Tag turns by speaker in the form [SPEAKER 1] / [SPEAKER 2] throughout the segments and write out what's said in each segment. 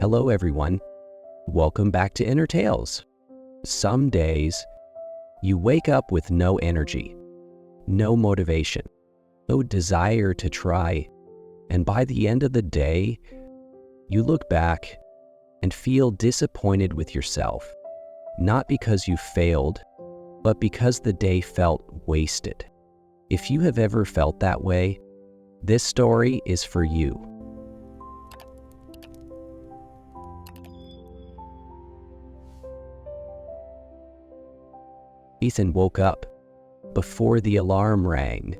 [SPEAKER 1] Hello everyone, welcome back to Inner Tales. Some days, you wake up with no energy, no motivation, no desire to try, and by the end of the day, you look back and feel disappointed with yourself, not because you failed, but because the day felt wasted. If you have ever felt that way, this story is for you. Ethan woke up before the alarm rang,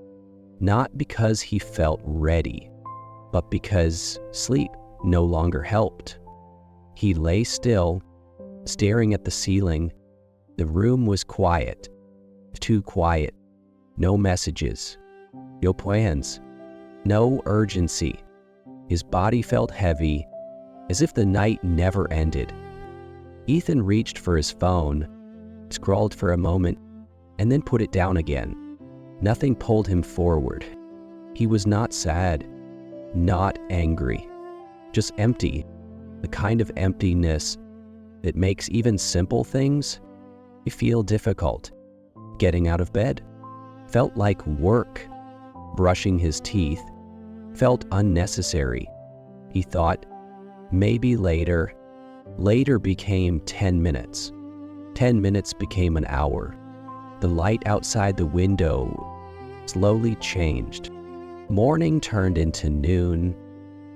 [SPEAKER 1] not because he felt ready, but because sleep no longer helped. He lay still, staring at the ceiling. The room was quiet, too quiet. No messages, no plans, no urgency. His body felt heavy, as if the night never ended. Ethan reached for his phone, scrolled for a moment, and then put it down again. Nothing pulled him forward. He was not sad, not angry, just empty, the kind of emptiness that makes even simple things feel difficult. Getting out of bed felt like work. Brushing his teeth felt unnecessary. He thought, maybe later. Later became 10 minutes. 10 minutes became an hour. The light outside the window slowly changed. Morning turned into noon.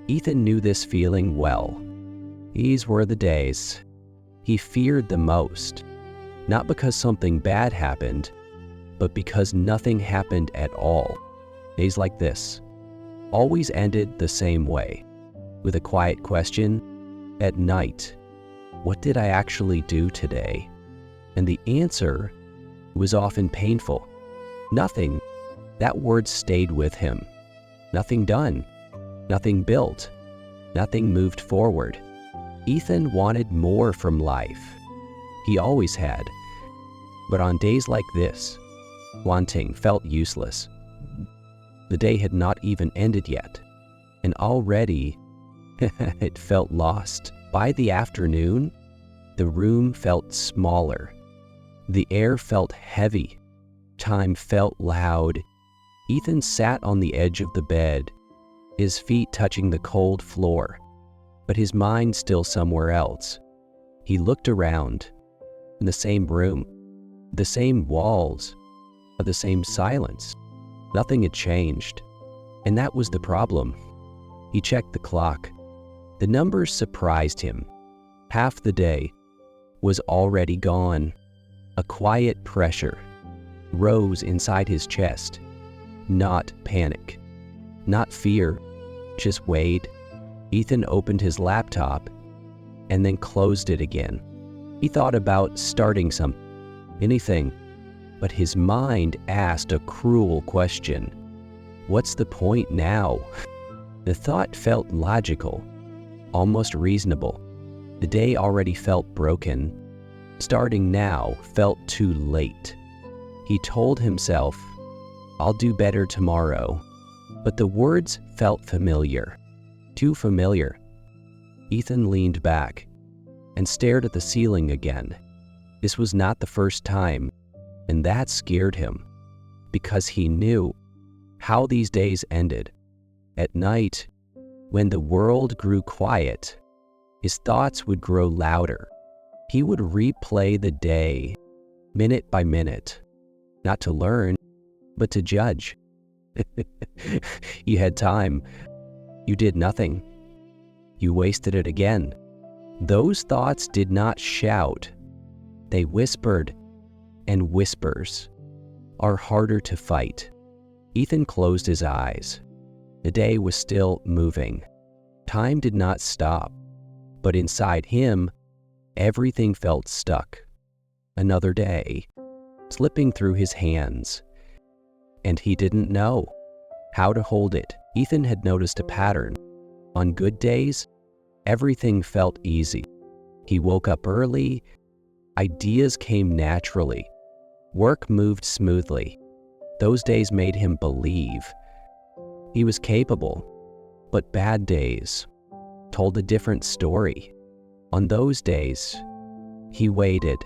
[SPEAKER 1] Ethan knew this feeling well. These were the days he feared the most, not because something bad happened, but because nothing happened at all. Days like this always ended the same way, with a quiet question at night: what did I actually do today? And the answer was often painful. Nothing. That word stayed with him. Nothing done. Nothing built. Nothing moved forward. Ethan wanted more from life. He always had. But on days like this, wanting felt useless. The day had not even ended yet, and already it felt lost. By the afternoon, the room felt smaller. The air felt heavy. Time felt loud. Ethan sat on the edge of the bed, his feet touching the cold floor, but his mind still somewhere else. He looked around. In the same room, the same walls, the same silence. Nothing had changed, and that was the problem. He checked the clock. The numbers surprised him. Half the day was already gone. A quiet pressure rose inside his chest. Not panic, not fear, just weight. Ethan opened his laptop and then closed it again. He thought about starting anything, but his mind asked a cruel question. What's the point now? The thought felt logical, almost reasonable. The day already felt broken. Starting now felt too late. He told himself, I'll do better tomorrow. But the words felt familiar, too familiar. Ethan leaned back and stared at the ceiling again. This was not the first time, and that scared him, because he knew how these days ended. At night, when the world grew quiet, his thoughts would grow louder. He would replay the day, minute by minute, not to learn, but to judge. You had time. You did nothing. You wasted it again. Those thoughts did not shout. They whispered, and whispers are harder to fight. Ethan closed his eyes. The day was still moving. Time did not stop, but inside him, everything felt stuck. Another day, slipping through his hands, and he didn't know how to hold it. Ethan had noticed a pattern. On good days, everything felt easy. He woke up early, ideas came naturally, work moved smoothly. Those days made him believe he was capable, but bad days told a different story. On those days, he waited.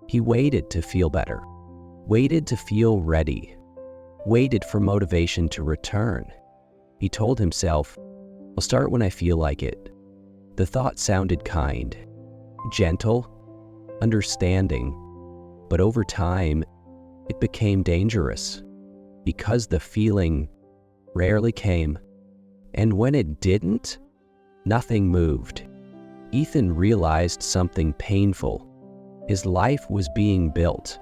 [SPEAKER 1] He waited to feel better, waited to feel ready, waited for motivation to return. He told himself, "I'll start when I feel like it." The thought sounded kind, gentle, understanding, but over time, it became dangerous because the feeling rarely came, and when it didn't, nothing moved. Ethan realized something painful. His life was being built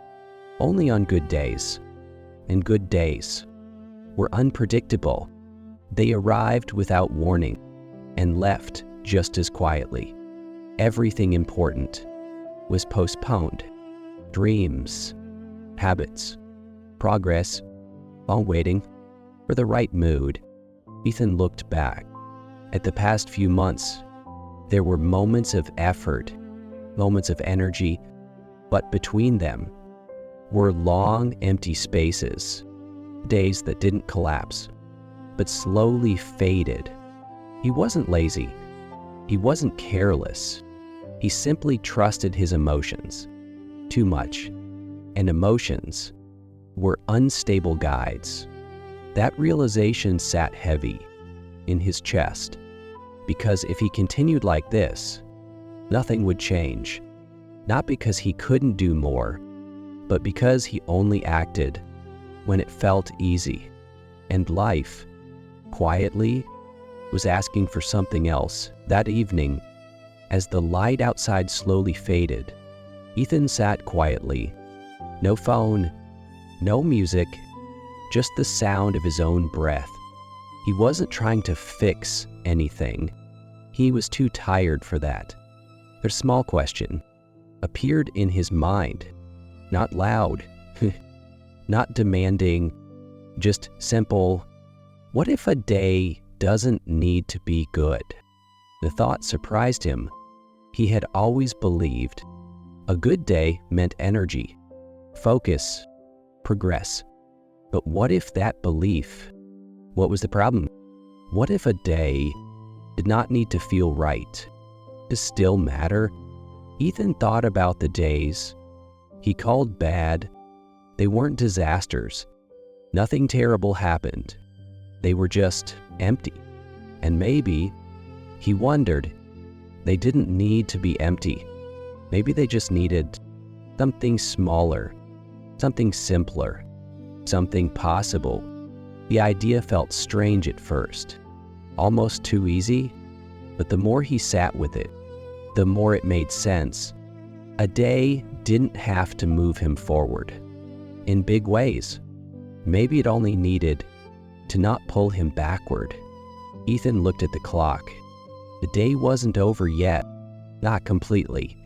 [SPEAKER 1] only on good days, and good days were unpredictable. They arrived without warning and left just as quietly. Everything important was postponed. Dreams, habits, progress, while waiting for the right mood. Ethan looked back at the past few months. There were moments of effort, moments of energy, but between them were long, empty spaces, days that didn't collapse, but slowly faded. He wasn't lazy. He wasn't careless. He simply trusted his emotions too much, and emotions were unstable guides. That realization sat heavy in his chest, because if he continued like this, nothing would change. Not because he couldn't do more, but because he only acted when it felt easy. And life, quietly, was asking for something else. That evening, as the light outside slowly faded, Ethan sat quietly. No phone, no music, just the sound of his own breath. He wasn't trying to fix anything. He was too tired for that. A small question appeared in his mind, not loud, not demanding, just simple. What if a day doesn't need to be good? The thought surprised him. He had always believed a good day meant energy, focus, progress. But what if that belief? What was the problem? What if a day did not need to feel right to still matter? Ethan thought about the days he called bad. They weren't disasters. Nothing terrible happened. They were just empty. And maybe, he wondered, they didn't need to be empty. Maybe they just needed something smaller, something simpler, something possible. The idea felt strange at first, almost too easy, but the more he sat with it, the more it made sense. A day didn't have to move him forward in big ways. Maybe it only needed to not pull him backward. Ethan looked at the clock. The day wasn't over yet, not completely.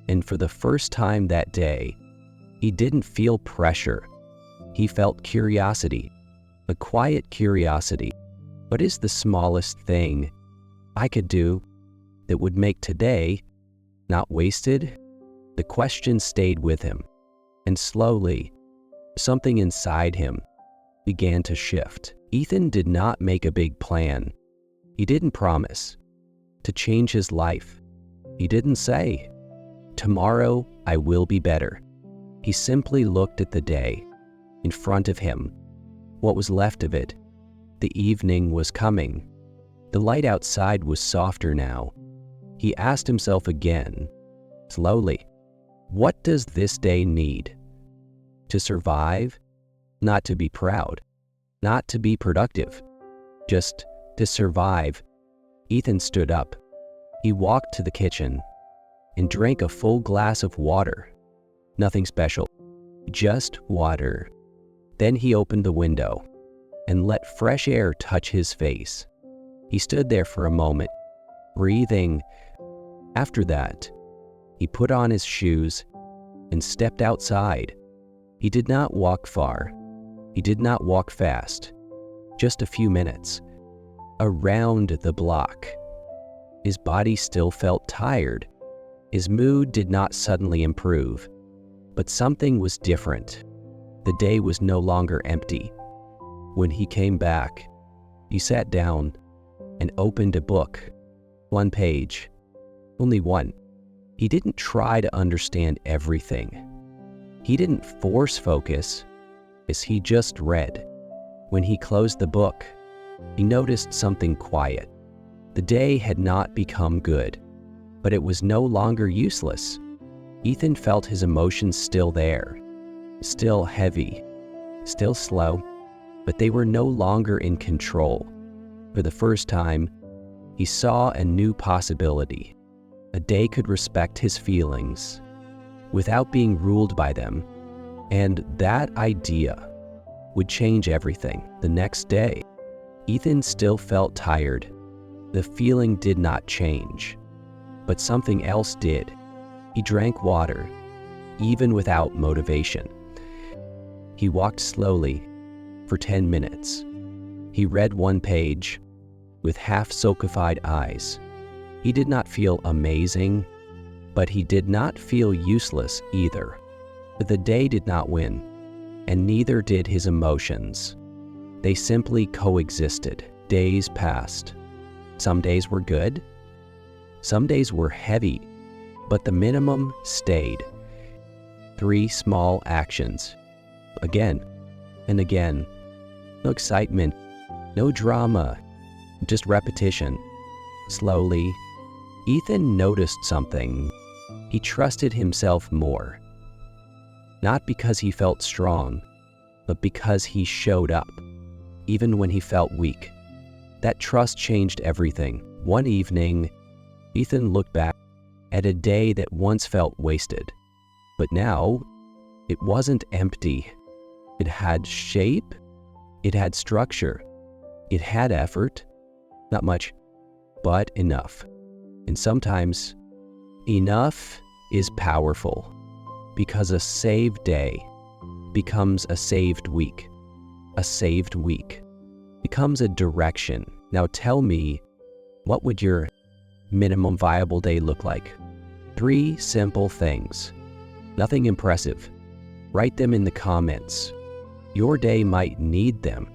[SPEAKER 1] And for the first time that day, he didn't feel pressure. He felt curiosity, a quiet curiosity. What is the smallest thing I could do that would make today not wasted? The question stayed with him, and slowly, something inside him began to shift. Ethan did not make a big plan. He didn't promise to change his life. He didn't say, "Tomorrow I will be better." He simply looked at the day in front of him, what was left of it. The evening was coming. The light outside was softer now. He asked himself again, slowly, what does this day need? To survive? Not to be proud. Not to be productive. Just to survive. Ethan stood up. He walked to the kitchen and drank a full glass of water. Nothing special, just water. Then he opened the window and let fresh air touch his face. He stood there for a moment, breathing. After that, he put on his shoes and stepped outside. He did not walk far. He did not walk fast. Just a few minutes. Around the block. His body still felt tired. His mood did not suddenly improve. But something was different. The day was no longer empty. When he came back, he sat down and opened a book. One page. Only one. He didn't try to understand everything. He didn't force focus, as he just read. When he closed the book, he noticed something quiet. The day had not become good, but it was no longer useless. Ethan felt his emotions still there, still heavy, still slow, but they were no longer in control. For the first time, he saw a new possibility. A day could respect his feelings without being ruled by them, and that idea would change everything. The next day, Ethan still felt tired. The feeling did not change, but something else did. He drank water, even without motivation. He walked slowly for 10 minutes. He read one page with half-sulcified eyes. He did not feel amazing, but he did not feel useless either. The day did not win, and neither did his emotions. They simply coexisted. Days passed. Some days were good. Some days were heavy, but the minimum stayed. 3 small actions. Again and again. No excitement, no drama, just repetition. Slowly, Ethan noticed something. He trusted himself more. Not because he felt strong, but because he showed up, even when he felt weak. That trust changed everything. One evening, Ethan looked back at a day that once felt wasted. But now, it wasn't empty. It had shape, it had structure, it had effort. Not much, but enough. And sometimes, enough is powerful, because a saved day becomes a saved week. A saved week becomes a direction. Now tell me, what would your minimum viable day look like? 3 simple things. Nothing impressive. Write them in the comments. Your day might need them.